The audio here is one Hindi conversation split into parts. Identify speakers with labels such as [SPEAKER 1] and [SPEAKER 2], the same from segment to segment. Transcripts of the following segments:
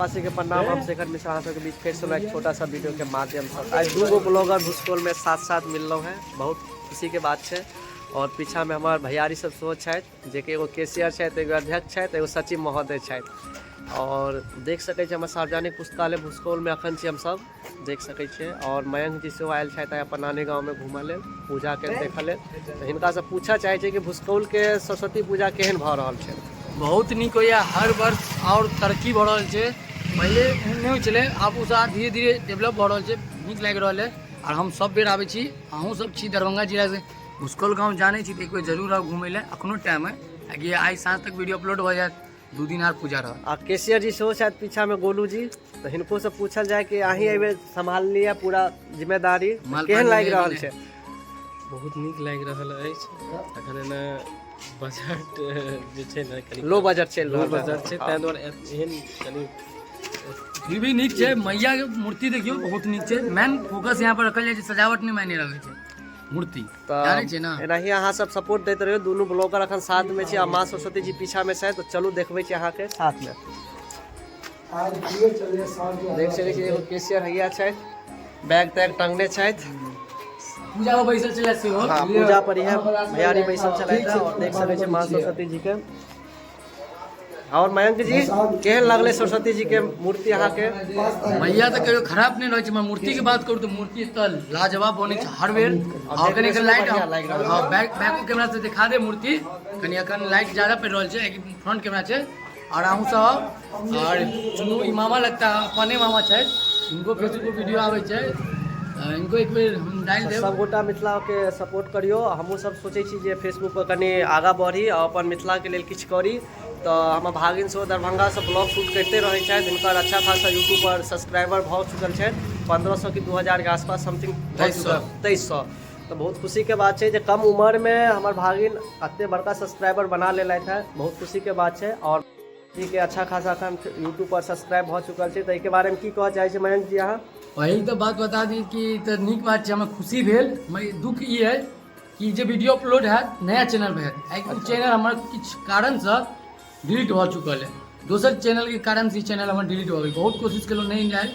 [SPEAKER 1] वासी के प्रणाम। हम शेखर मिश्रा के बीच फिर से एक छोटा सा वीडियो के माध्यम से आज 2 ब्लॉगर भूसकोल में साथ साथ मिल रहा है, बहुत खुशी के बात है। और पीछा में हमारे भैयारी सब सेहो छथि, जे कि एगो कैशियर छथि, एगो अध्यक्ष छथि, एगो सचिव महोदय छथि। और देख सकै छी हमारे सार्वजनिक पुस्तकालय भूसकोल में अखन छी हम सब देख सकै छियै। और मयंक जी सेहो आयल छथि अपन नानी गाँव में घूमय लेल, पूजा के देखय लेल। तो हिनका से पूछा चाहे छी कि भूसकोल के सरस्वती पूजा केहन भऽ रहल छै।
[SPEAKER 2] बहुत निक होइए, हर वर्ष और तरक्की बढ़ रहा है। पहले नहीं चले, आब उसा धीरे धीरे डेवलप बढ़ रहा है, निक लग रहा है। और हम सब बेर आबै छी, अहूँ सब छी दरभंगा जिला से भूसकोल गाँव जाने छी तो एक बेर जरूर आउ घूमे ले। अखनो टाइम है कि आई साँझ तक वीडियो अपलोड हो जाए, 2 दिन और पूजा रहा।
[SPEAKER 1] कैशियर जी सेहो शायद पीछा में गोलू जी, तो हिनको से पूछल जाए कि अहीं एबे संभाल लिया पूरा जिम्मेदारी, केहन लागि रहल छै।
[SPEAKER 3] बहुत निक लागि रहल अछि। अखन ने बजट जे छै ने कनी
[SPEAKER 1] लो बजट चलि रहल
[SPEAKER 3] बजट छै, ताहि दुआरे एहन कनी
[SPEAKER 2] फिर भी निक है। मैया के मूर्ति देखियो बहुत निक है। मेन फोकस यहाँ पर रखल जाए, सजावट नहीं मायने रखे छै, मूर्ति जाने छै ना।
[SPEAKER 1] एनाही अहाँ सब सपोर्ट दैत रहियो। दुनू ब्लॉगर अखन साथ में छी आ माँ सरस्वती जी पीछा में छै, तो चलू देखबै छी अहाँ के साथ में। देख सकै छी एगो कैशियर हैया छै, बैग तैग टंगने छथि,
[SPEAKER 2] पूजा में बैसल चले से हो।
[SPEAKER 1] हाँ, पूजा पर ही भैयारी बैसल चलैत है। और देख सकै छी माँ सरस्वती जी के। और मयंक जी केहन लगले सरस्वती जी के मूर्ति अहाँ के।
[SPEAKER 2] मैया तो कहियो खराब नहीं रहे। मैं मूर्ति की बात करूँ तो मूर्ति तो लाजवाब बने हर बेर। और कनी लाइट बैक कैमरा से दिखा दे मूर्ति, कनी अखन लाइट ज्यादा पड़ रहा है, फ्रंट कैमरा है। और अहूँ सब और चुनू ई मामा लगता है, अपने मामा है, इनको फेसबुक वीडियो आवे छै, इनको एक बेर हम डाल देब।
[SPEAKER 1] सब गोटा मिथिला के सपोर्ट करियो। हमहूँ सब सोचे छी जे फेसबुक पर कनी आगा बढ़ी और अपन मिथिला के लेल किछु करी। तो हम भागिन से दरभंगा से ब्लॉग शूट करते रहे हैं। जिनका अच्छा खासा यूट्यूब पर सब्सक्राइबर भाव चुकल है, 1500 की 2000 के आसपास समथिंग, 2300। तो बहुत खुशी के बात है, कम उम्र में हमारे भागिन इतने बड़का सब्सक्राइबर बना ले है, बहुत खुशी के बात है। और जी के अच्छा खासा अखन यूट्यूब पर सब्सक्राइब हो चुकल है, तो एक बारे में की कह चाहे मयंक जी अहाँ।
[SPEAKER 2] वही तो बात बता दी कि तो निक बात है, हमें खुशी भेल। दुख ये है कि जो वीडियो अपलोड है नया चैनल पे है, चैनल हमारे किस कारण से डिलीट हो चुकल है। दोसर चैनल के कारण से चैनल हमारे डिलीट हो गई। बहुत कोशिश करो नहीं जाए,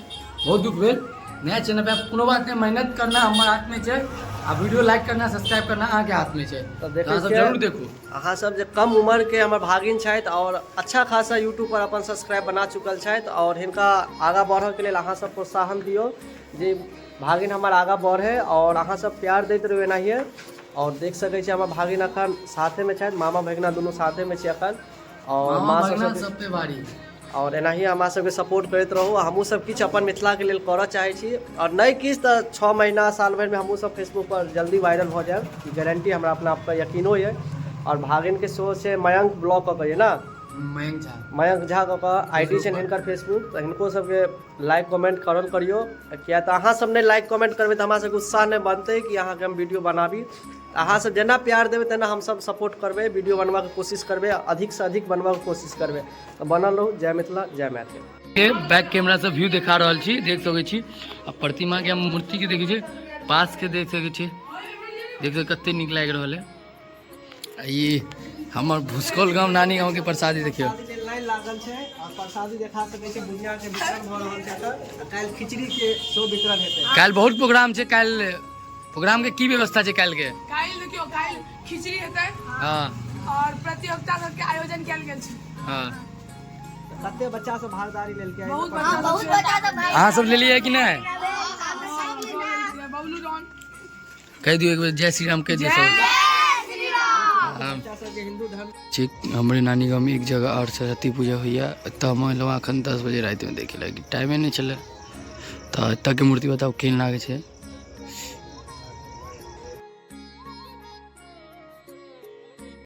[SPEAKER 2] बहुत दुख भेल। नया चैनल पे कोनो बात नहीं, मेहनत करना हमारे हाथ में है। आप वीडियो लाइक करना, सब्सक्राइब करना अहाँ के हाथ में है,
[SPEAKER 1] तो
[SPEAKER 2] जरूर देखो।
[SPEAKER 1] अहाँ सब जे कम उम्र के हमारे भागिन छथि और अच्छा खासा यूट्यूब पर अपन सब्सक्राइब बना चुकल छथि। और हिनका आगा बढ़े के लिए अहाँ सब प्रोत्साहन दियो, जे भागिन हमारे आगा बढ़े और अहाँ सब प्यार दैत रहो एनाहिए। और देख सकै छी हमारे भागिन अखन साथे में छथि, मामा भगिना दुनू साथे में छी अखन। और माँ सब
[SPEAKER 2] पे भारी
[SPEAKER 1] और एनाही हमारा सबके सपोर्ट करते रहो। हमहूँ सब किछु अपन मिथिला के लिए करऽ चाहे छी। और नहीं किछु तो 6 महीना साल भर में हमहूँ सब फेसबुक पर जल्दी वायरल हो जाए, गारंटी हमरा अपना आप पर यकीनो है। और भागिन के शो से मयंक ब्लॉग कऽ के ना, मयंक झा कऽ आईडी छै हिनकर फेसबुक, तो हिनको सबके लाइक कमेंट करल करियो। किया तो अहाँ सब नहीं लाइक कमेंट करबै तो हमरा सबके उत्साह नहीं बनते कि अहाँ के हम वीडियो बनाबी। अहाँ सब जेना प्यार देबै तेना हम सब सपोर्ट करबै, वीडियो बनवा के कोशिश करबै, अधिक से अधिक बनवा के कोशिश करबै। तो बनल रहू। जय मिथिला, जय मैथिल।
[SPEAKER 2] बैक कैमरा से व्यू दिखा रहा छी, देख सकै छी। आ प्रतिमा के मूर्ति के देखै छी, पास के देख सकै छी, देख सकै कते नीक लागि रहल है। ये हमर भूसकोल गाँव नानी गाँव के प्रसादी देखियो,
[SPEAKER 1] लाइन लागल छै और प्रसादी देखा सकै छी। दुनिया के वितरण भ रहल छै, तऽ काल्हि खिचड़ी के शो वितरण हेतै।
[SPEAKER 2] काल्हि बहुत प्रोग्राम छै। काल्हि प्रोग्राम के की व्यवस्था छै काल्हि के?
[SPEAKER 4] काल्हि देखियो, काल्हि खिचड़ी हेतै।
[SPEAKER 2] हाँ,
[SPEAKER 4] और प्रतियोगिता सब के आयोजन कैल गेल छै।
[SPEAKER 2] हाँ,
[SPEAKER 1] कते बच्चा सब भागीदारी लेल के
[SPEAKER 4] बहुत बच्चा सब छै।
[SPEAKER 2] अहाँ सब लेलिए कि नहीं?
[SPEAKER 4] बबलू जॉन
[SPEAKER 2] कह दियो एक बार जय श्री राम कह दियो सब। ठीक, हमारे नानी गाँव में एक जगह और सरस्वती पूजा हुई है, तो हम लोग अखन 10 बजे रात में देखे लगे, टाइम नहीं चले। तो तक के मूर्ति बताओ केहन लागे छै।